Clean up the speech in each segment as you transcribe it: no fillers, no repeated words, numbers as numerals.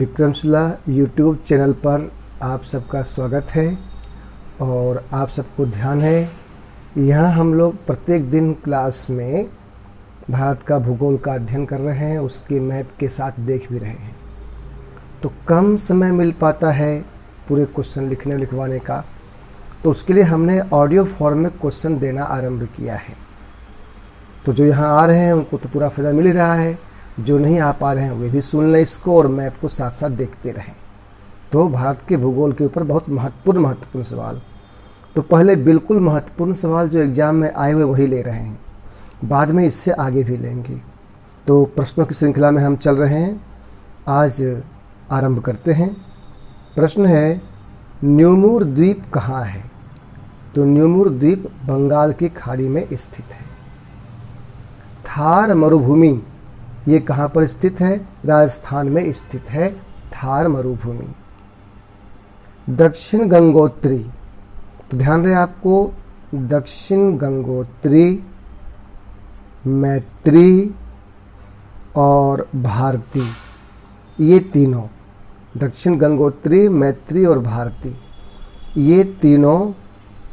Vikramshila YouTube channel पर आप सबका स्वागत है और आप सबको ध्यान है। यहाँ हम लोग प्रत्येक दिन क्लास में भारत का भूगोल का अध्ययन कर रहे हैं, उसके मैप के साथ देख भी रहे हैं। तो कम समय मिल पाता है पूरे क्वेश्चन लिखने लिखवाने का, तो उसके लिए हमने ऑडियो फॉर्म में क्वेश्चन देना आरंभ किया है। तो जो यहाँ आ रहे हैं उनको तो पूरा फायदा मिल ही रहा है, जो नहीं आ पा रहे हैं वे भी सुन लें इसको और मैप को साथ साथ देखते रहें। तो भारत के भूगोल के ऊपर बहुत महत्वपूर्ण सवाल, तो पहले बिल्कुल महत्वपूर्ण सवाल जो एग्जाम में आए हुए वही ले रहे हैं, बाद में इससे आगे भी लेंगे। तो प्रश्नों की श्रृंखला में हम चल रहे हैं, आज आरंभ करते हैं। प्रश्न है, न्यूमुर द्वीप कहाँ है? तो न्यूमुर द्वीप बंगाल की खाड़ी में स्थित है। थार मरुभूमि ये कहाँ पर स्थित है? राजस्थान में स्थित है थार मरुभूमि। दक्षिण गंगोत्री, तो ध्यान रहे आपको, दक्षिण गंगोत्री, मैत्री और भारती, ये तीनों, दक्षिण गंगोत्री, मैत्री और भारती, ये तीनों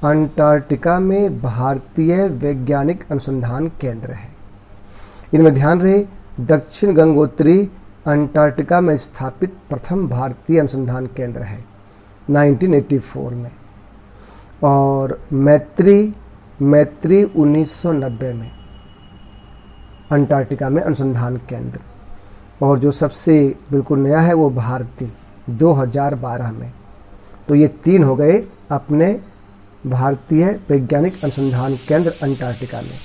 अंटार्कटिका में भारतीय वैज्ञानिक अनुसंधान केंद्र है। इनमें ध्यान रहे, दक्षिण गंगोत्री अंटार्कटिका में स्थापित प्रथम भारतीय अनुसंधान केंद्र है 1984 में, और मैत्री 1990 में अंटार्कटिका में अनुसंधान केंद्र, और जो सबसे बिल्कुल नया है वो भारती 2012 में। तो ये तीन हो गए अपने भारतीय वैज्ञानिक अनुसंधान केंद्र अंटार्कटिका में।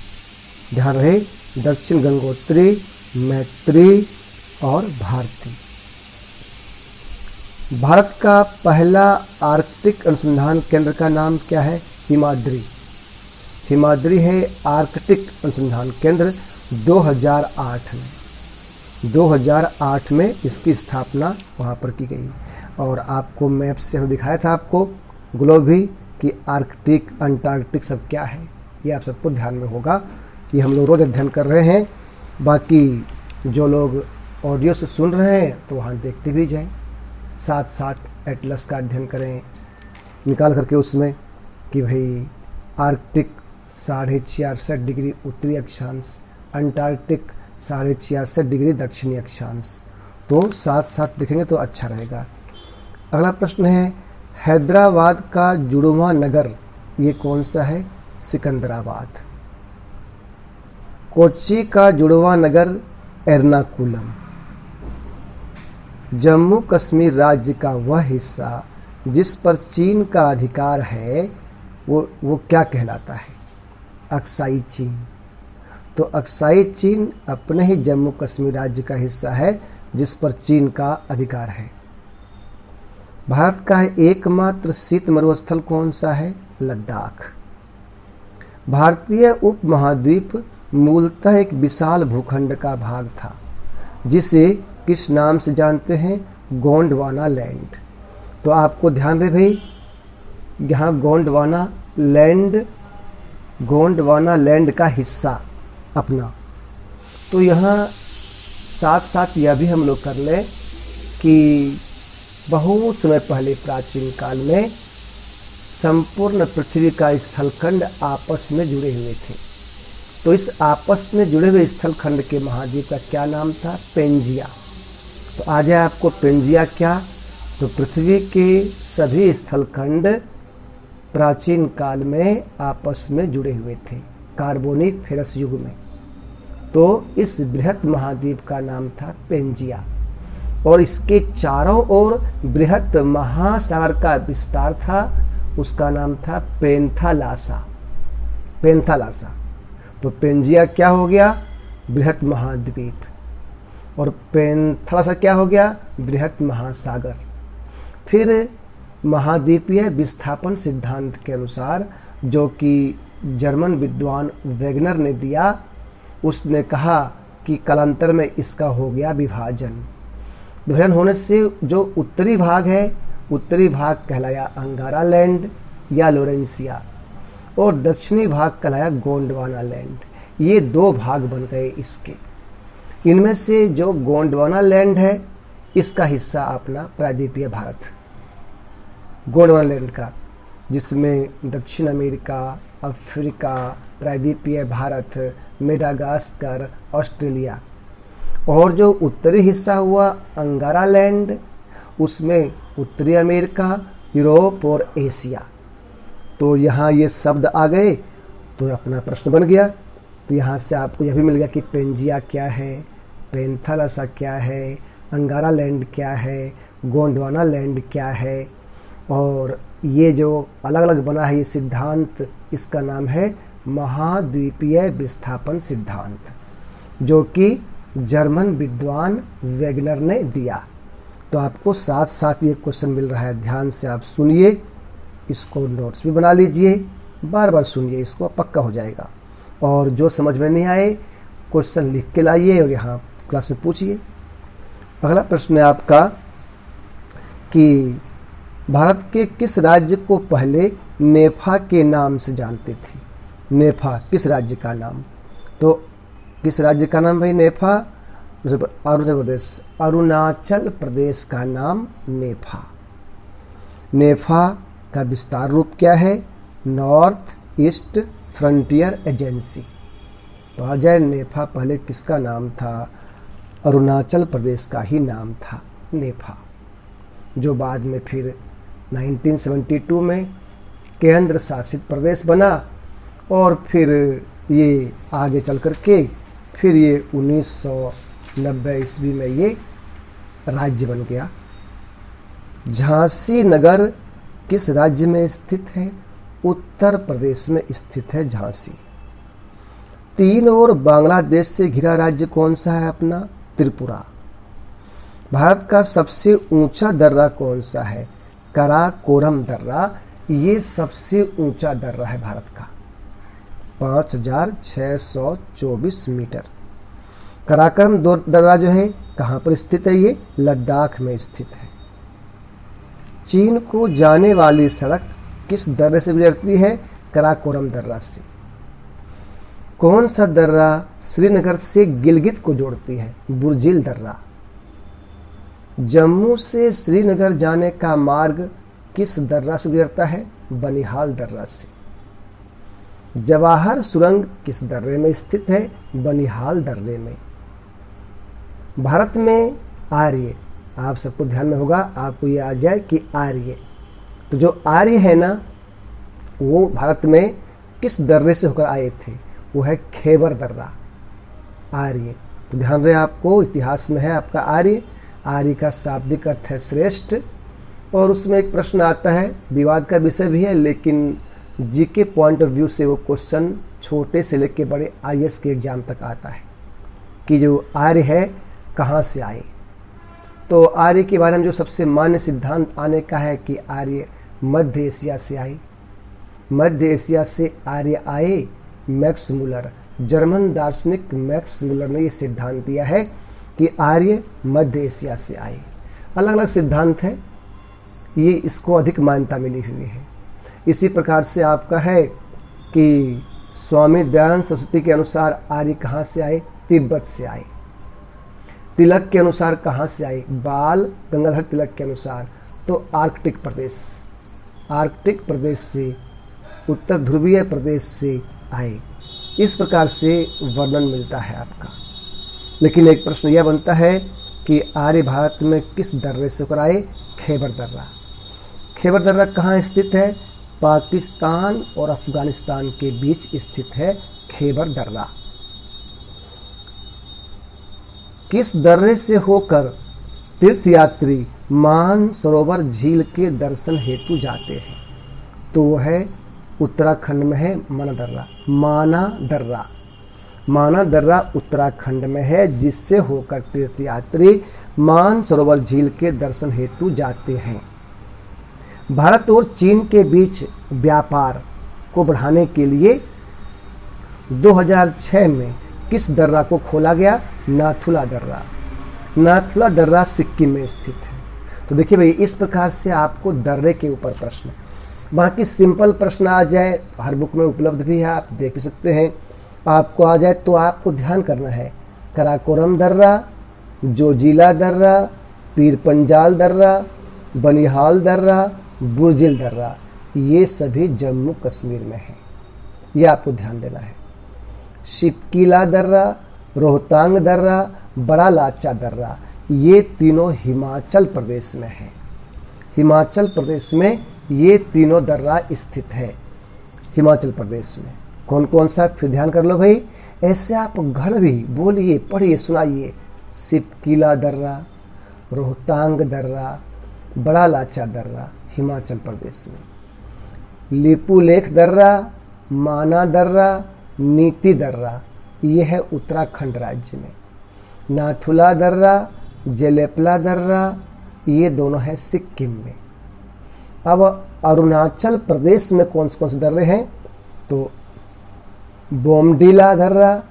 ध्यान रहे, दक्षिण गंगोत्री, मैत्री और भारती। भारत का पहला आर्कटिक अनुसंधान केंद्र का नाम क्या है? हिमाद्री। हिमाद्री है आर्कटिक अनुसंधान केंद्र 2008 में इसकी स्थापना वहाँ पर की गई। और आपको मैप से हम दिखाया था आपको ग्लोब भी कि आर्कटिक अंटार्कटिक सब क्या है, ये आप सबको ध्यान में होगा। ये हम लोग रोज अध्ययन कर रहे हैं, बाकी जो लोग ऑडियो से सुन रहे हैं तो वहाँ देखते भी जाएं, साथ साथ एटलस का अध्ययन करें निकाल करके उसमें कि भाई आर्कटिक 66.5 डिग्री उत्तरी अक्षांश, अंटार्कटिक 66.5 डिग्री दक्षिणी अक्षांश, तो साथ साथ देखेंगे तो अच्छा रहेगा। अगला प्रश्न है, हैदराबाद का जुड़वां नगर ये कौन सा है? सिकंदराबाद। कोच्चि का जुड़वां नगर एर्नाकुलम। जम्मू कश्मीर राज्य का वह हिस्सा जिस पर चीन का अधिकार है वो क्या कहलाता है? अक्साई चीन। तो अक्साई चीन अपने ही जम्मू कश्मीर राज्य का हिस्सा है जिस पर चीन का अधिकार है। भारत का एकमात्र शीत मरुस्थल कौन सा है? लद्दाख। भारतीय उपमहाद्वीप मूलतः एक विशाल भूखंड का भाग था जिसे किस नाम से जानते हैं? गोंडवाना लैंड। तो आपको ध्यान रहे भाई, यहाँ गोंडवाना लैंड का हिस्सा अपना। तो यहाँ साथ साथ यह भी हम लोग कर लें कि बहुत समय पहले प्राचीन काल में संपूर्ण पृथ्वी का स्थलखंड आपस में जुड़े हुए थे। तो इस आपस में जुड़े हुए स्थलखंड के महाद्वीप का क्या नाम था? पेंजिया। तो आ जाए आपको पेंजिया क्या? तो पृथ्वी के सभी स्थलखंड प्राचीन काल में आपस में जुड़े हुए थे कार्बोनिफेरस युग में। तो इस बृहत महाद्वीप का नाम था पेंजिया, और इसके चारों ओर बृहत महासागर का विस्तार था, उसका नाम था पेंथालासा। तो पेंजिया क्या हो गया? बृहत महाद्वीप, और पेंथालासा क्या हो गया? बृहत महासागर। फिर महाद्वीपीय विस्थापन सिद्धांत के अनुसार, जो कि जर्मन विद्वान वेगनर ने दिया, उसने कहा कि कालांतर में इसका हो गया विभाजन होने से जो उत्तरी भाग है, उत्तरी भाग कहलाया अंगारा लैंड या लोरेंसिया, और दक्षिणी भाग कहलाया गोंडवाना लैंड। ये दो भाग बन गए इसके। इनमें से जो गोंडवाना लैंड है इसका हिस्सा अपना प्रायद्वीपीय भारत, गोंडवाना लैंड का, जिसमें दक्षिण अमेरिका, अफ्रीका, प्रायद्वीपीय भारत, मेडागास्कर, ऑस्ट्रेलिया, और जो उत्तरी हिस्सा हुआ अंगारा लैंड, उसमें उत्तरी अमेरिका, यूरोप और एशिया। तो यहाँ ये शब्द आ गए तो अपना प्रश्न बन गया। तो यहाँ से आपको यह भी मिल गया कि पेंजिया क्या है, पेंथालसा क्या है, अंगारा लैंड क्या है, गोंडवाना लैंड क्या है, और ये जो अलग अलग बना है ये सिद्धांत, इसका नाम है महाद्वीपीय विस्थापन सिद्धांत, जो कि जर्मन विद्वान वेगनर ने दिया। तो आपको साथ साथ ये क्वेश्चन मिल रहा है, ध्यान से आप सुनिए, इसको नोट्स भी बना लीजिए, बार बार सुनिए, इसको पक्का हो जाएगा। और जो समझ में नहीं आए क्वेश्चन लिख के लाइए और यहाँ क्लास में पूछिए। अगला प्रश्न है आपका कि भारत के किस राज्य को पहले नेफा के नाम से जानते थे? नेफा किस राज्य का नाम? तो किस राज्य का नाम भाई? नेफा, अरुणाचल प्रदेश, अरुणाचल प्रदेश का नाम नेफा। नेफा का विस्तार रूप क्या है? North east frontier agency. तो आ जाए, नेफा पहले किसका नाम था? अरुणाचल प्रदेश का ही नाम था नेफा, जो बाद में फिर 1972 में केंद्र शासित प्रदेश बना, और फिर ये आगे चल कर के फिर ये 1990 ईस्वी में ये राज्य बन गया। झांसी नगर किस राज्य में स्थित है? उत्तर प्रदेश में स्थित है झांसी। तीन और बांग्लादेश से घिरा राज्य कौन सा है अपना? त्रिपुरा। भारत का सबसे ऊंचा दर्रा कौन सा है? काराकोरम दर्रा। ये सबसे ऊंचा दर्रा है भारत का, 5624 मीटर। काराकोरम दर्रा जो है कहाँ पर स्थित है? ये लद्दाख में स्थित है। चीन को जाने वाली सड़क किस दर्रे से गुजरती है? काराकोरम दर्रा से। कौन सा दर्रा श्रीनगर से गिलगित को जोड़ती है? बुर्जिल दर्रा। जम्मू से श्रीनगर जाने का मार्ग किस दर्रा से गुजरता है? बनिहाल दर्रा से। जवाहर सुरंग किस दर्रे में स्थित है? बनिहाल दर्रे में। भारत में आर्य, आप सबको ध्यान में होगा, आपको ये आ जाए कि आर्य, तो जो आर्य है ना, वो भारत में किस दर्रे से होकर आए थे? वो है खैबर दर्रा। आर्य, तो ध्यान रहे आपको, इतिहास में है आपका आर्य। आर्य का शाब्दिक अर्थ है श्रेष्ठ, और उसमें एक प्रश्न आता है, विवाद का विषय भी है, लेकिन जीके पॉइंट ऑफ व्यू से वो क्वेश्चन छोटे से लेकर बड़े आईएएस के एग्जाम तक आता है कि जो आर्य है कहाँ से आए। तो आर्य के बारे में जो सबसे मान्य सिद्धांत आने का है कि आर्य मध्य एशिया से आए। मध्य एशिया से आर्य आए। मैक्स मुलर, जर्मन दार्शनिक मैक्स मुलर ने यह सिद्धांत दिया है कि आर्य मध्य एशिया से आए। अलग अलग सिद्धांत है, ये इसको अधिक मान्यता मिली हुई है। इसी प्रकार से आपका है कि स्वामी दयानंद सरस्वती के अनुसार आर्य कहाँ से आए? तिब्बत से आए। तिलक के अनुसार कहाँ से आए? बाल गंगाधर तिलक के अनुसार तो आर्कटिक प्रदेश, आर्कटिक प्रदेश से, उत्तर ध्रुवीय प्रदेश से आए। इस प्रकार से वर्णन मिलता है आपका। लेकिन एक प्रश्न यह बनता है कि आर्य भारत में किस दर्रे से होकर आए? खैबर दर्रा। खैबर दर्रा कहाँ स्थित है? पाकिस्तान और अफगानिस्तान के बीच स्थित है खैबर दर्रा। किस दर्रे से होकर तीर्थयात्री मानसरोवर झील के दर्शन हेतु जाते हैं? तो वो है उत्तराखंड में है माना दर्रा। माना दर्रा, माना दर्रा उत्तराखंड में है, जिससे होकर तीर्थयात्री मानसरोवर झील के दर्शन हेतु जाते हैं। भारत और चीन के बीच व्यापार को बढ़ाने के लिए 2006 में किस दर्रा को खोला गया? नाथुला दर्रा। नाथुला दर्रा सिक्किम में स्थित है। तो देखिए भाई, इस प्रकार से आपको दर्रे के ऊपर प्रश्न, बाकी सिंपल प्रश्न आ जाए तो हर बुक में उपलब्ध भी है, आप देख भी सकते हैं। आपको आ जाए तो आपको ध्यान करना है, काराकोरम दर्रा, जोजिला दर्रा, पीर पंजाल दर्रा, बनिहाल दर्रा, बुर्जिल दर्रा, ये सभी जम्मू कश्मीर में है। ये आपको ध्यान देना है। शिपकीला दर्रा, रोहतांग दर्रा, बड़ा लाचा दर्रा, ये तीनों हिमाचल प्रदेश में है। हिमाचल प्रदेश में ये तीनों दर्रा स्थित है। हिमाचल प्रदेश में कौन कौन सा, फिर ध्यान कर लो भाई, ऐसे आप घर भी बोलिए, पढ़िए, सुनाइए। शिपकीला दर्रा, रोहतांग दर्रा, बड़ा लाचा दर्रा, हिमाचल प्रदेश में। लिपुलेख दर्रा, माना दर्रा, नीति दर्रा, ये है उत्तराखंड राज्य में। नाथुला दर्रा, जेलेपला दर्रा, ये दोनों है सिक्किम में। अब अरुणाचल प्रदेश में कौन से दर्रे हैं, तो बोमडीला दर्रा,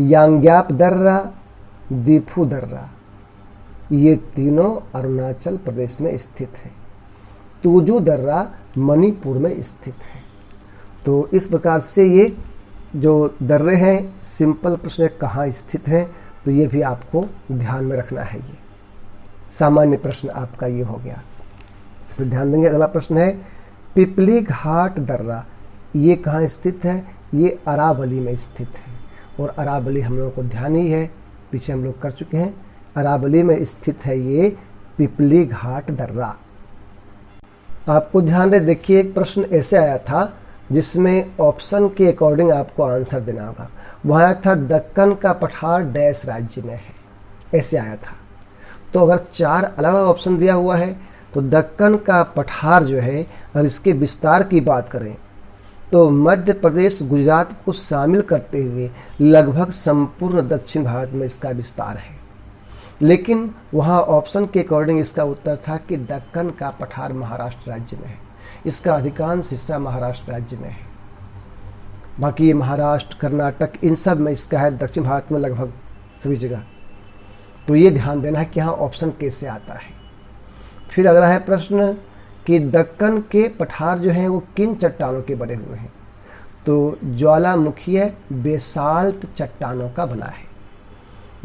यांग्याप दर्रा, दीफू दर्रा, ये तीनों अरुणाचल प्रदेश में स्थित है। तुजू दर्रा मणिपुर में स्थित है। तो इस प्रकार से ये जो दर्रे हैं, सिंपल प्रश्न कहाँ स्थित हैं, तो ये भी आपको ध्यान में रखना है। ये सामान्य प्रश्न आपका ये हो गया। फिर ध्यान देंगे, अगला प्रश्न है पिपली घाट दर्रा, ये कहाँ स्थित है, ये अरावली में स्थित है। और अरावली हम लोगों को ध्यान ही है, पीछे हम लोग कर चुके हैं। अरावली में स्थित है ये पिपली घाट दर्रा। आपको ध्यान रहे, देखिए एक प्रश्न ऐसे आया था जिसमें ऑप्शन के अकॉर्डिंग आपको आंसर देना होगा। वहाँ आया था दक्कन का पठार डैश राज्य में है, ऐसे आया था। तो अगर 4 अलग अलग ऑप्शन दिया हुआ है, तो दक्कन का पठार जो है, अगर इसके विस्तार की बात करें तो मध्य प्रदेश, गुजरात को शामिल करते हुए लगभग संपूर्ण दक्षिण भारत में इसका विस्तार है। लेकिन वहाँ ऑप्शन के अकॉर्डिंग इसका उत्तर था कि दक्कन का पठार महाराष्ट्र राज्य में है। इसका अधिकांश हिस्सा महाराष्ट्र राज्य में है। बाकी ये महाराष्ट्र, कर्नाटक, इन सब में इसका है, दक्षिण भारत में लगभग सभी जगह। तो ये ध्यान देना है कि यहाँ ऑप्शन कैसे आता है। फिर अगला है प्रश्न कि दक्कन के पठार जो हैं वो किन चट्टानों के बने हुए हैं, तो ज्वालामुखी बेसाल्ट चट्टानों का बना है।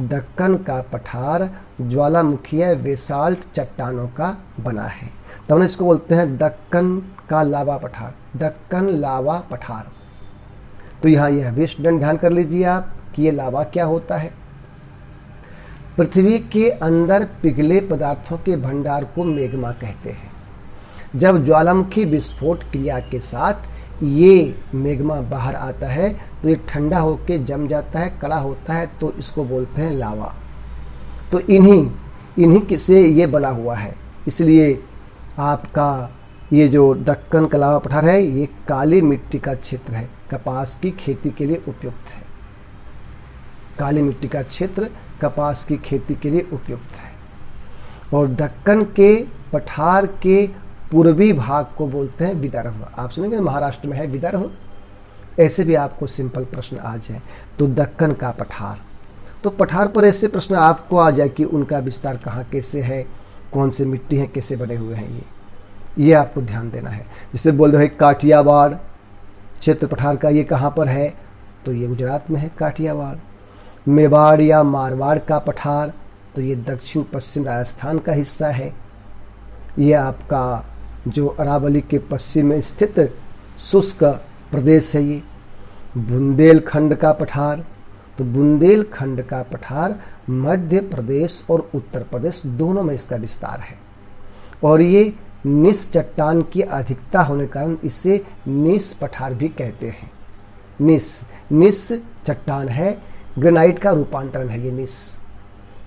दक्कन का पठार ज्वालामुखी बेसाल्ट चट्टानों का बना है, तब तो इसको बोलते हैं दक्कन का लावा पठार, दक्कन लावा पठार। तो यहाँ यह भी स्टूडेंट ध्यान कर लीजिए आप कि ये लावा क्या होता है। पृथ्वी के अंदर पिघले पदार्थों के भंडार को मैग्मा कहते हैं। जब ज्वालामुखी विस्फोट क्रिया के साथ ये मैग्मा बाहर आता है तो ये ठंडा होकर जम जाता है, कड़ा होता है, तो इसको बोलते हैं लावा। तो इन्हीं से ये बना हुआ है। इसलिए आपका ये जो दक्कन का लावा पठार है, ये काली मिट्टी का क्षेत्र है, कपास की खेती के लिए उपयुक्त है। काली मिट्टी का क्षेत्र कपास की खेती के लिए उपयुक्त है। और दक्कन के पठार के पूर्वी भाग को बोलते हैं विदर्भ। आप सुनेंगे महाराष्ट्र में है विदर्भ, ऐसे भी आपको सिंपल प्रश्न आ जाए। तो दक्कन का पठार, तो पठार पर ऐसे प्रश्न आपको आ जाए कि उनका विस्तार कहाँ कैसे है, कौन से मिट्टी है, कैसे बने हुए हैं, ये आपको ध्यान देना है। जैसे बोल रहे काठियावाड़ क्षेत्र पठार का ये कहाँ पर है, तो ये गुजरात में है काठियावाड़। मेवाड़ या मारवाड़ का पठार, तो ये दक्षिण पश्चिम राजस्थान का हिस्सा है। ये आपका जो अरावली के पश्चिम में स्थित शुष्क प्रदेश है। ये बुंदेलखंड का पठार, तो बुंदेलखंड का पठार मध्य प्रदेश और उत्तर प्रदेश दोनों में इसका विस्तार है। और ये निस चट्टान की अधिकता होने के कारण इसे निस पठार भी कहते हैं। निस चट्टान है, ग्रेनाइट का रूपांतरण है ये निस।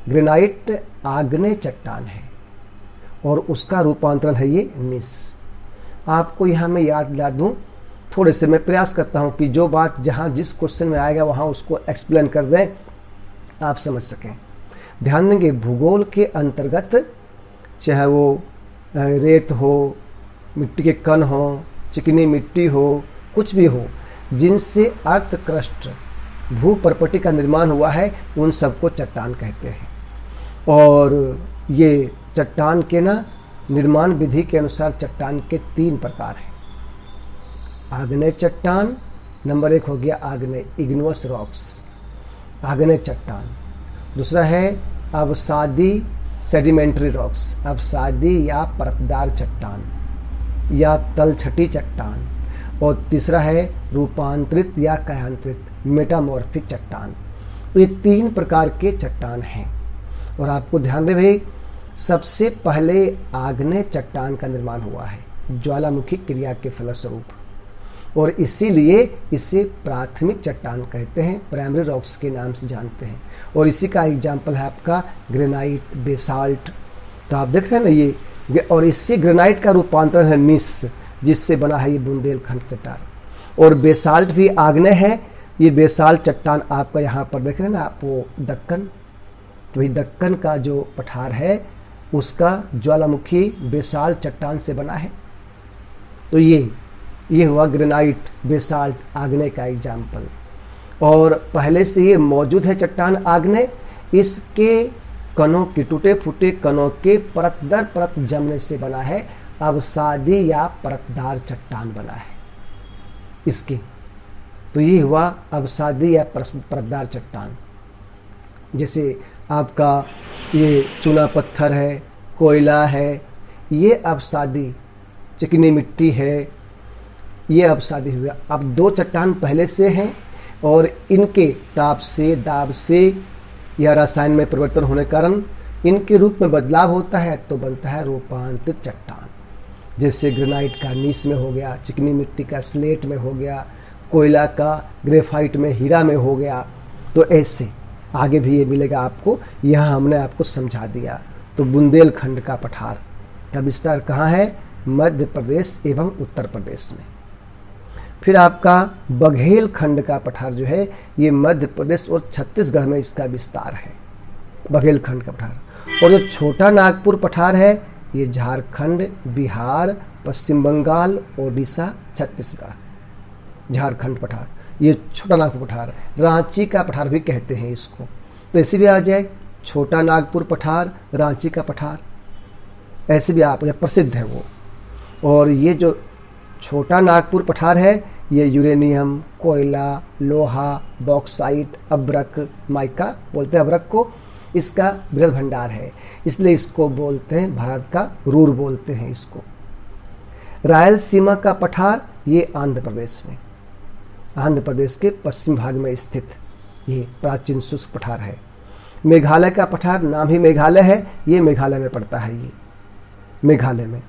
ग्रेनाइट आग्नेय चट्टान है और उसका रूपांतरण है ये निस। आपको यहाँ मैं याद दिला दूँ, थोड़े से मैं प्रयास करता हूँ कि जो बात जहाँ जिस क्वेश्चन में आएगा वहाँ उसको एक्सप्लेन कर दें, आप समझ सकें। ध्यान देंगे, भूगोल के अंतर्गत चाहे वो रेत हो, मिट्टी के कण हो, चिकनी मिट्टी हो, कुछ भी हो, जिनसे अर्थ क्रस्ट भूपर्पटी का निर्माण हुआ है, उन सबको चट्टान कहते हैं। और ये चट्टान के निर्माण विधि के अनुसार चट्टान के 3 प्रकार हैं। आग्नेय चट्टान, नंबर 1 हो गया आग्नेय, इग्नियस रॉक्स, आग्नेय चट्टान। दूसरा है अवसादी सेडिमेंट्री रॉक्स, अवसादी या परतदार चट्टान या तलछटी चट्टान। और तीसरा है रूपांतरित या कायांतरित, मेटामॉर्फिक चट्टान। तो ये 3 प्रकार के चट्टान हैं। और आपको ध्यान रहे भाई, सबसे पहले आग्नेय चट्टान का निर्माण हुआ है ज्वालामुखी क्रिया के फलस्वरूप, और इसीलिए इसे प्राथमिक चट्टान कहते हैं, प्राइमरी रॉक्स के नाम से जानते हैं। और इसी का एग्जाम्पल है आपका ग्रेनाइट, बेसाल्ट। तो आप देख रहे हैं ना ये, और इससे ग्रेनाइट का रूपांतरण है नीस, जिससे बना है ये बुंदेलखंड चट्टान। और बेसाल्ट भी आग्नेय है। ये बेसाल्ट चट्टान आपका यहाँ पर देख रहे हैं ना आप, वो दक्कन, तो ये दक्कन का जो पठार है उसका ज्वालामुखी बेसाल्ट चट्टान से बना है। तो ये हुआ ग्रेनाइट, बेसाल्ट, आग्नेय का एग्जाम्पल। और पहले से ये मौजूद है चट्टान आग्नेय। इसके कणों के, टूटे फूटे कणों के परत दर परत जमने से बना है अवसादी या परतदार चट्टान बना है इसके। तो ये हुआ अवसादी या परतदार चट्टान। जैसे आपका ये चूना पत्थर है, कोयला है, ये अवसादी, चिकनी मिट्टी है, ये अवसादी हुआ। अब 2 चट्टान पहले से हैं और इनके ताप से, दाब से या रसायन में परिवर्तन होने के कारण इनके रूप में बदलाव होता है, तो बनता है रूपांतरित चट्टान। जैसे ग्रेनाइट का नीस में हो गया, चिकनी मिट्टी का स्लेट में हो गया, कोयला का ग्रेफाइट में, हीरा में हो गया। तो ऐसे आगे भी ये मिलेगा आपको, यहाँ हमने आपको समझा दिया। तो बुंदेलखंड का पठार का विस्तार कहाँ है? मध्य प्रदेश एवं उत्तर प्रदेश में। फिर आपका बघेल खंड का पठार जो है ये मध्य प्रदेश और छत्तीसगढ़ में इसका विस्तार है, बघेल खंड का पठार। और जो छोटा नागपुर पठार है ये झारखंड, बिहार, पश्चिम बंगाल, ओडिशा, छत्तीसगढ़, झारखंड पठार, ये छोटा नागपुर पठार। रांची का पठार भी कहते हैं इसको, तो ऐसे भी आ जाए छोटा नागपुर पठार, रांची का पठार, ऐसे भी आप प्रसिद्ध है वो। और ये जो छोटा नागपुर पठार है ये यूरेनियम, कोयला, लोहा, बॉक्साइट, अब्रक, माइका बोलते हैं अब्रक को, इसका बृहद भंडार है, इसलिए इसको बोलते हैं भारत का रूर बोलते हैं इसको। रायलसीमा का पठार ये आंध्र प्रदेश में, आंध्र प्रदेश के पश्चिम भाग में स्थित ये प्राचीन शुष्क पठार है। मेघालय का पठार, नाम ही मेघालय है, ये मेघालय में पड़ता है, ये मेघालय में।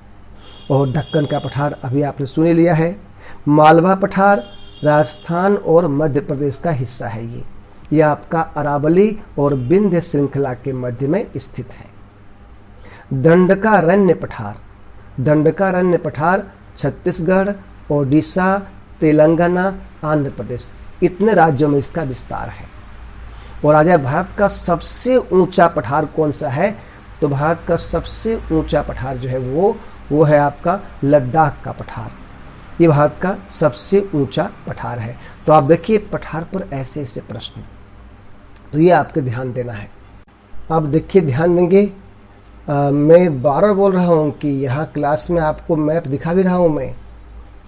और दक्कन का पठार अभी आपने सुन लिया है। मालवा पठार राजस्थान और मध्य प्रदेश का हिस्सा है, ये आपका अरावली और विंध्य श्रृंखला के मध्य में स्थित है। दंडकारण्य पठार, दंडकारण्य पठार छत्तीसगढ़, ओडिशा, तेलंगाना, आंध्र प्रदेश, इतने राज्यों में इसका विस्तार है। और आज भारत का सबसे ऊंचा पठार कौन सा है? तो भारत का सबसे ऊंचा पठार जो है वो है आपका लद्दाख का पठार, ये भारत का सबसे ऊंचा पठार है। तो आप देखिए पठार पर ऐसे ऐसे प्रश्न, तो ये आपके ध्यान देना है। अब देखिए ध्यान देंगे, मैं बार बोल रहा हूँ कि यहाँ क्लास में आपको मैप दिखा भी रहा हूँ मैं,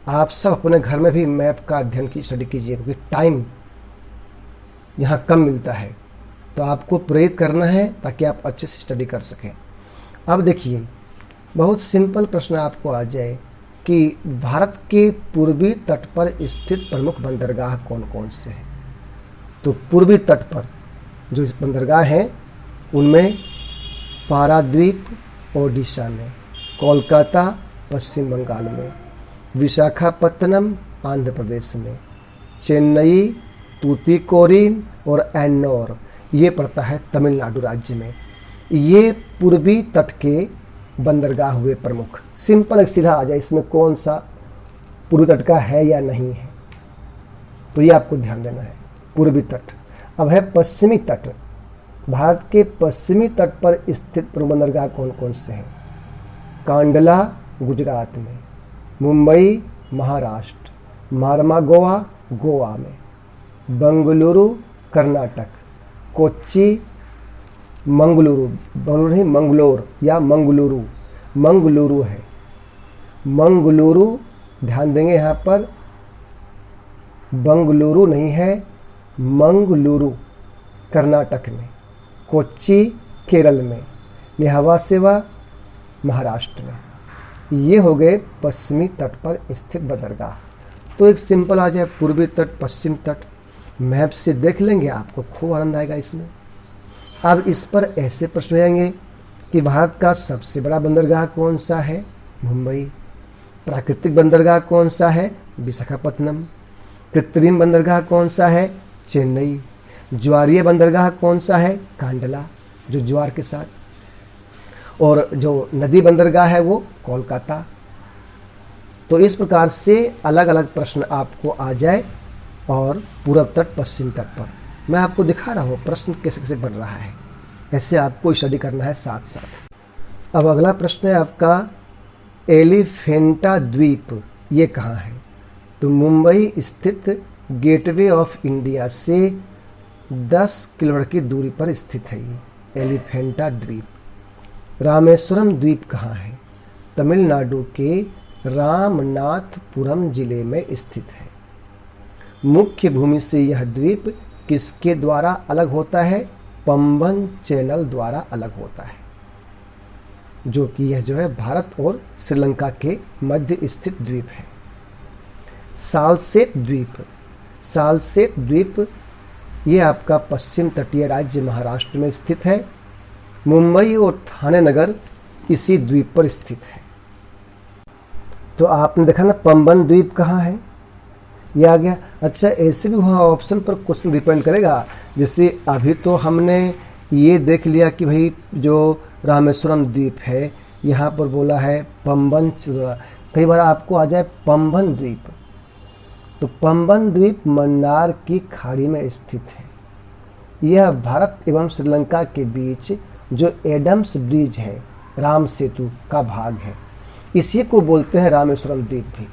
आप सब अपने घर में भी मैप का अध्ययन की स्टडी कीजिए, क्योंकि टाइम यहाँ कम मिलता है, तो आपको प्रेरित करना है ताकि आप अच्छे से स्टडी कर सकें। अब देखिए बहुत सिंपल प्रश्न आपको आ जाए कि भारत के पूर्वी तट पर स्थित प्रमुख बंदरगाह कौन कौन से हैं। तो पूर्वी तट पर जो बंदरगाह हैं उनमें पाराद्वीप ओडिशा में, कोलकाता पश्चिम बंगाल में, विशाखापत्तनम आंध्र प्रदेश में, चेन्नई, तूतीकोरिन और एन्नोर ये पड़ता है तमिलनाडु राज्य में। ये पूर्वी तट के बंदरगाह हुए प्रमुख। सिंपल एक सीधा आ जाए इसमें कौन सा पूर्वी तट का है या नहीं है, तो ये आपको ध्यान देना है। पूर्वी तट। अब है पश्चिमी तट। भारत के पश्चिमी तट पर स्थित प्रमुख बंदरगाह कौन कौन से हैं? कांडला गुजरात में, मुंबई महाराष्ट्र, मार्मागोआ गोवा में, बेंगलुरु कर्नाटक, कोच्चि मंगलुरु, बेंगलुरु नहीं मंगलोर या मंगलुरु, मंगलुरु है, मंगलुरु ध्यान देंगे यहाँ पर, बेंगलुरु नहीं है, मंगलुरु कर्नाटक में, कोच्चि केरल में, न्हावा शेवा महाराष्ट्र में। ये हो गए पश्चिमी तट पर स्थित बंदरगाह। तो एक सिंपल आ जाए, पूर्वी तट, पश्चिम तट, मैप से देख लेंगे, आपको खूब आनंद आएगा इसमें। अब इस पर ऐसे प्रश्न हो जाएंगे कि भारत का सबसे बड़ा बंदरगाह कौन सा है? मुंबई। प्राकृतिक बंदरगाह कौन सा है? विशाखापत्तनम। कृत्रिम बंदरगाह कौन सा है? चेन्नई। ज्वारीय बंदरगाह कौन सा है? कांडला, जो ज्वार के साथ। और जो नदी बंदरगाह है वो कोलकाता। तो इस प्रकार से अलग अलग प्रश्न आपको आ जाए, और पूर्व तट, पश्चिम तट पर मैं आपको दिखा रहा हूँ प्रश्न कैसे कैसे बन रहा है। ऐसे आपको स्टडी करना है साथ साथ। अब अगला प्रश्न है आपका, एलिफेंटा द्वीप ये कहाँ है? तो मुंबई स्थित गेटवे ऑफ इंडिया से 10 किलोमीटर की दूरी पर स्थित है ये एलिफेंटा द्वीप। रामेश्वरम द्वीप कहाँ है? तमिलनाडु के रामनाथपुरम जिले में स्थित है। मुख्य भूमि से यह द्वीप किसके द्वारा अलग होता है? पंबन चैनल द्वारा अलग होता है, जो कि यह जो है भारत और श्रीलंका के मध्य स्थित द्वीप है। सालसेत द्वीप, सालसेत द्वीप ये आपका पश्चिम तटीय राज्य महाराष्ट्र में स्थित है। मुंबई और ठाणे नगर इसी द्वीप पर स्थित है। तो आपने देखा ना, पंबन द्वीप कहाँ है, ये आ गया। अच्छा, ऐसे भी वहाँ ऑप्शन पर क्वेश्चन डिपेंड करेगा। जैसे अभी तो हमने ये देख लिया कि भाई जो रामेश्वरम द्वीप है, यहाँ पर बोला है पंबन, कई बार आपको आ जाए पंबन द्वीप। तो पंबन द्वीप मन्नार की खाड़ी में स्थित है। यह भारत एवं श्रीलंका के बीच जो एडम्स ब्रिज है, राम सेतु का भाग है, इसी को बोलते हैं रामेश्वरम द्वीप भी।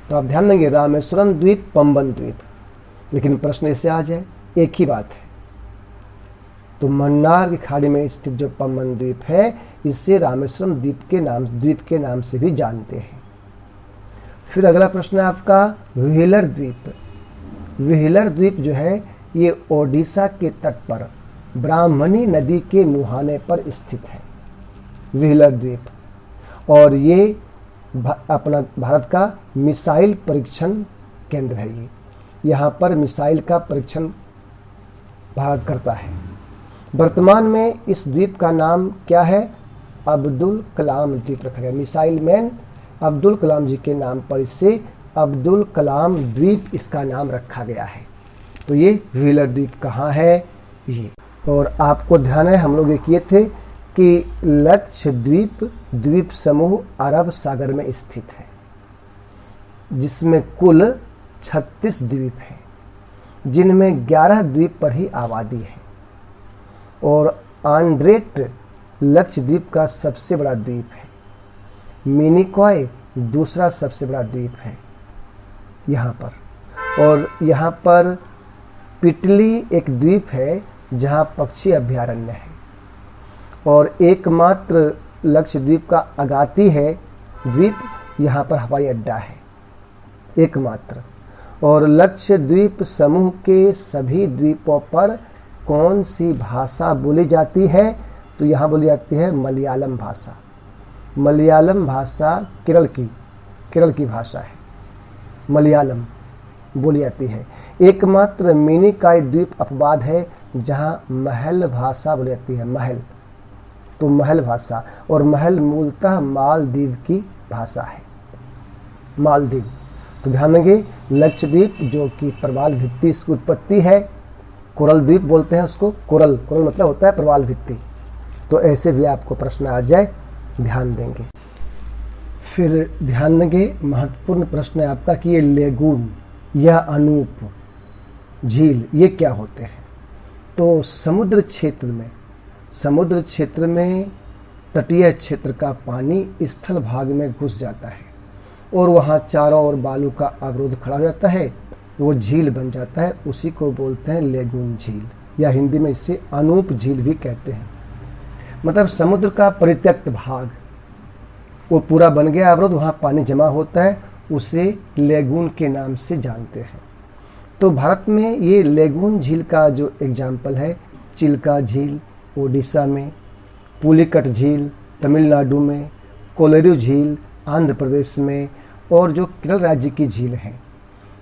तो आप ध्यान देंगे, रामेश्वरम द्वीप, पंबन द्वीप। लेकिन प्रश्न ऐसे आ जाए, एक ही बात है। तो मन्नार की खाड़ी में स्थित जो पंबन द्वीप है, इसे रामेश्वरम द्वीप के नाम से भी जानते हैं। फिर अगला प्रश्न है आपका, व्हीलर द्वीप। व्हीलर द्वीप जो है ये ओडिशा के तट पर ब्राह्मणी नदी के मुहाने पर स्थित है, व्हीलर द्वीप। और ये अपना भारत का मिसाइल परीक्षण केंद्र है। ये यहाँ पर मिसाइल का परीक्षण भारत करता है। वर्तमान में इस द्वीप का नाम क्या है? अब्दुल कलाम द्वीप रखा गया। मिसाइल मैन अब्दुल कलाम जी के नाम पर इसे अब्दुल कलाम द्वीप इसका नाम रखा गया है। तो ये व्हीलर द्वीप कहाँ है? ये। और आपको ध्यान है, हम लोग ये किए थे कि लक्षद्वीप द्वीप समूह अरब सागर में स्थित है, जिसमें कुल 36 द्वीप हैं, जिनमें 11 द्वीप पर ही आबादी है। और आंड्रेट लक्षद्वीप का सबसे बड़ा द्वीप है। मिनिकॉय दूसरा सबसे बड़ा द्वीप है यहाँ पर। और यहाँ पर पिटली एक द्वीप है जहाँ पक्षी अभयारण्य है। और एकमात्र लक्षद्वीप का अगाती है द्वीप, यहाँ पर हवाई अड्डा है एकमात्र। और लक्षद्वीप समूह के सभी द्वीपों पर कौन सी भाषा बोली जाती है? तो यहाँ बोली जाती है मलयालम भाषा। मलयालम भाषा केरल की भाषा है, मलयालम बोली जाती है। एकमात्र मिनिकॉय द्वीप अपवाद है जहाँ महल भाषा बोली जाती है, महल। तो महल भाषा, और महल मूलतः मालदीव की भाषा है, मालदीव। तो ध्यान देंगे, लक्षद्वीप जो कि प्रवाल भित्ति इसकी उत्पत्ति है, कोरल द्वीप बोलते हैं उसको, कोरल मतलब होता है प्रवाल भित्ति। तो ऐसे भी आपको प्रश्न आ जाए, ध्यान देंगे। फिर ध्यान देंगे, महत्वपूर्ण प्रश्न है आपका कि ये लेगून या अनूप झील ये क्या होते हैं? तो समुद्र क्षेत्र में तटीय क्षेत्र का पानी स्थल भाग में घुस जाता है और वहाँ चारों ओर बालू का अवरोध खड़ा हो जाता है, वो झील बन जाता है। उसी को बोलते हैं लेगून झील, या हिंदी में इसे अनूप झील भी कहते हैं। मतलब समुद्र का परित्यक्त भाग वो पूरा बन गया अवरोध, वहाँ पानी जमा होता है, उसे लेगून के नाम से जानते हैं। तो भारत में ये लेगून झील का जो एग्जाम्पल है, चिल्का झील ओडिशा में, पुलिकट झील तमिलनाडु में, कोलेरू झील आंध्र प्रदेश में, और जो केरल राज्य की झील है,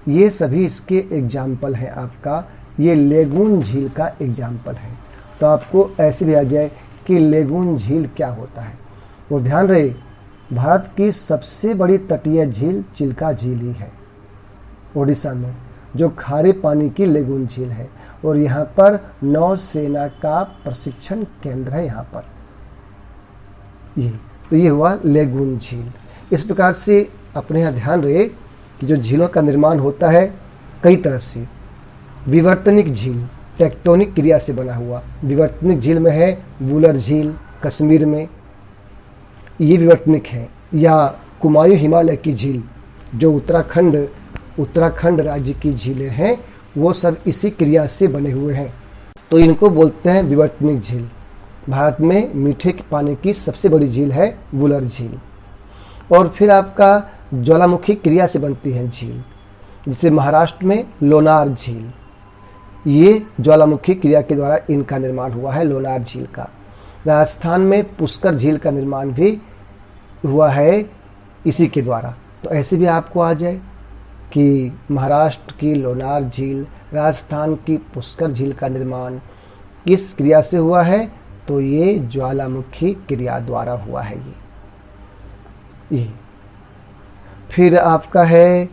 ये सभी इसके एग्जाम्पल हैं। आपका ये लेगून झील का एग्जाम्पल है। तो आपको ऐसे भी आ जाए कि लेगून झील क्या होता है। और ध्यान रहे, भारत की सबसे बड़ी तटीय झील चिल्का झील ही है उड़ीसा में, जो खारे पानी की लेगून झील है। और यहाँ पर नौसेना का प्रशिक्षण केंद्र है यहाँ पर। ये हुआ लेगून झील। इस प्रकार से अपने यहाँ ध्यान रहे कि जो झीलों का निर्माण होता है कई तरह से। विवर्तनिक झील टेक्टोनिक क्रिया से बना हुआ। विवर्तनिक झील में है वुलर झील कश्मीर में, ये विवर्तनिक है। या कुमायूं हिमालय की झील जो उत्तराखंड राज्य की झीलें हैं, वो सब इसी क्रिया से बने हुए हैं। तो इनको बोलते हैं विवर्तनिक झील। भारत में मीठे पानी की सबसे बड़ी झील है वुलर झील। और फिर आपका ज्वालामुखी क्रिया से बनती है झील, जिसे महाराष्ट्र में लोनार झील, ये ज्वालामुखी क्रिया के द्वारा इनका निर्माण हुआ है, लोनार झील का। राजस्थान में पुष्कर झील का निर्माण भी हुआ है इसी के द्वारा। तो ऐसे भी आपको आ जाए कि महाराष्ट्र की लोनार झील, राजस्थान की पुष्कर झील का निर्माण किस क्रिया से हुआ है, तो ये ज्वालामुखी क्रिया द्वारा हुआ है। ये फिर आपका है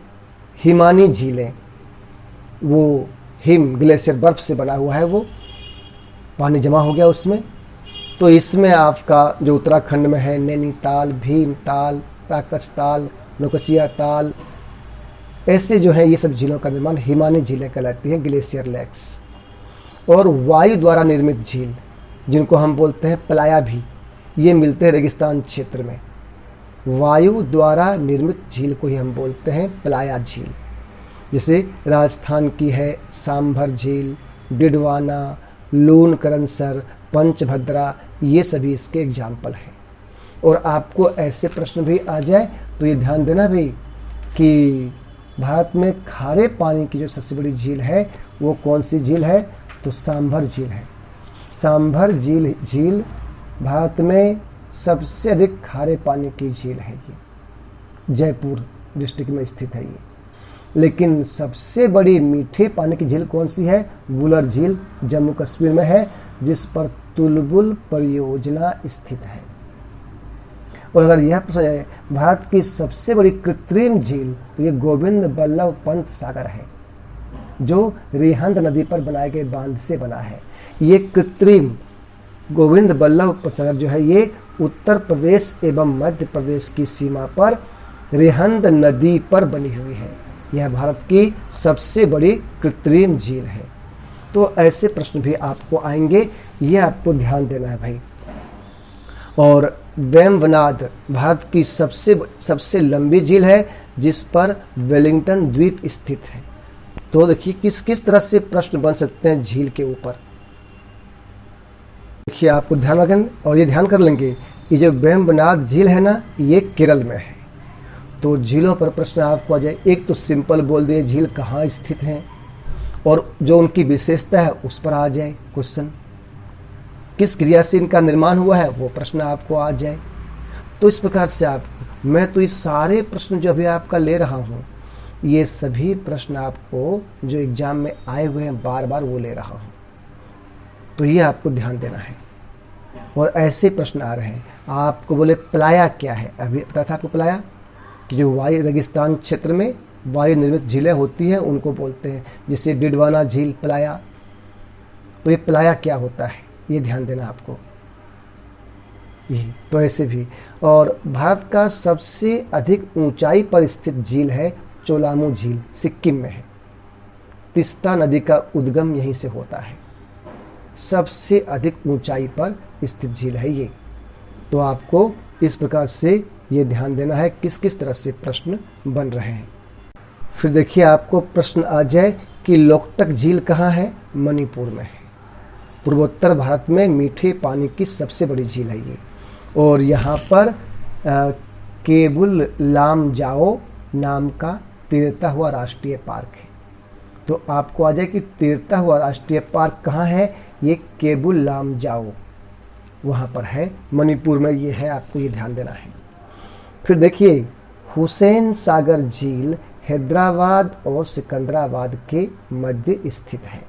हिमानी झीलें, वो हिम ग्लेशियर बर्फ से बना हुआ है, वो पानी जमा हो गया उसमें। तो इसमें आपका जो उत्तराखंड में है नैनीताल, भीमताल, राकसताल, नौकचिया ताल, ऐसे जो है ये सब झीलों का निर्माण हिमानी झीलें कहलाती हैं, ग्लेशियर लेक्स। और वायु द्वारा निर्मित झील, जिनको हम बोलते हैं प्लाया भी, ये मिलते हैं रेगिस्तान क्षेत्र में। वायु द्वारा निर्मित झील को ही हम बोलते हैं प्लाया झील। जैसे राजस्थान की है सांभर झील, डिडवाना, लूनकरनसर, पंचभद्रा, ये सभी इसके एग्जाम्पल हैं। और आपको ऐसे प्रश्न भी आ जाए तो ये ध्यान देना भाई कि भारत में खारे पानी की जो सबसे बड़ी झील है वो कौन सी झील है, तो सांभर झील है। सांभर झील भारत में सबसे अधिक खारे पानी की झील है। ये जयपुर डिस्ट्रिक्ट में स्थित है ये। लेकिन सबसे बड़ी मीठे पानी की झील कौन सी है, वुलर झील जम्मू कश्मीर में है, जिस पर तुलबुल परियोजना स्थित है। और अगर यह प्रश्न है भारत की सबसे बड़ी कृत्रिम झील, तो ये गोविंद बल्लभ पंत सागर है, जो रिहंद नदी पर बनाए गए बांध से बना है। ये कृत्रिम गोविंद बल्लभ पंत सागर जो है ये उत्तर प्रदेश एवं मध्य प्रदेश की सीमा पर रिहंद नदी पर बनी हुई है। यह भारत की सबसे बड़ी कृत्रिम झील है। तो ऐसे प्रश्न भी आपको आएंगे, ये आपको ध्यान देना है भाई। और वेम्बनाड भारत की सबसे लंबी झील है, जिस पर वेलिंगटन द्वीप स्थित है। तो देखिए किस किस तरह से प्रश्न बन सकते हैं झील के ऊपर। देखिए आपको ध्यान रखें और ये ध्यान कर लेंगे, ये जो वेम्बनाड झील है ना, ये केरल में है। तो झीलों पर प्रश्न आपको आ जाए, एक तो सिंपल बोल दिए झील कहाँ स्थित है, और जो उनकी विशेषता है उस पर आ जाए क्वेश्चन। किस क्रिया से इनका निर्माण हुआ है वो प्रश्न आपको आ जाए। तो इस प्रकार से मैं तो इस सारे प्रश्न जो अभी आपका ले रहा हूँ, ये सभी प्रश्न आपको जो एग्जाम में आए हुए हैं बार बार वो ले रहा हूँ। तो ये आपको ध्यान देना है। और ऐसे प्रश्न आ रहे हैं, आपको बोले प्लाया क्या है, अभी पता था आपको प्लाया कि जो वायु रेगिस्तान क्षेत्र में वायु निर्मित झीलें होती हैं उनको बोलते हैं, जैसे डिडवाना झील प्लाया। तो ये प्लाया क्या होता है ये ध्यान देना आपको। ये तो ऐसे भी। और भारत का सबसे अधिक ऊंचाई पर स्थित झील है चोलामू झील, सिक्किम में है। तीस्ता नदी का उद्गम यहीं से होता है। सबसे अधिक ऊंचाई पर स्थित झील है ये। तो आपको इस प्रकार से ये ध्यान देना है किस किस तरह से प्रश्न बन रहे हैं। फिर देखिए आपको प्रश्न आ जाए कि लोकटक झील कहाँ है, मणिपुर में है। पूर्वोत्तर भारत में मीठे पानी की सबसे बड़ी झील है ये। और यहाँ पर केबुल लामजाओ नाम का तैरता हुआ राष्ट्रीय पार्क है। तो आपको आ जाए कि तैरता हुआ राष्ट्रीय पार्क कहाँ है, ये केबुल लामजाओ वहाँ पर है, मणिपुर में ये है, आपको ये ध्यान देना है। फिर देखिए हुसैन सागर झील हैदराबाद और सिकंदराबाद के मध्य स्थित है,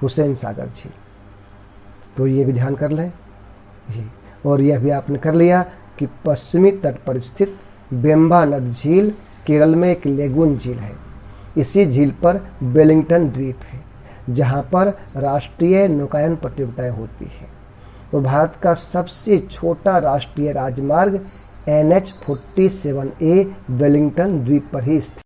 हुसैन सागर झील, तो ये भी ध्यान कर लें जी। और यह भी आपने कर लिया कि पश्चिमी तट पर स्थित वेम्बानद झील केरल में एक लेगून झील है। इसी झील पर वेलिंगटन द्वीप है जहाँ पर राष्ट्रीय नौकायन प्रतियोगिताएं होती हैं। और भारत का सबसे छोटा राष्ट्रीय राजमार्ग NH-47A वेलिंगटन द्वीप पर ही स्थित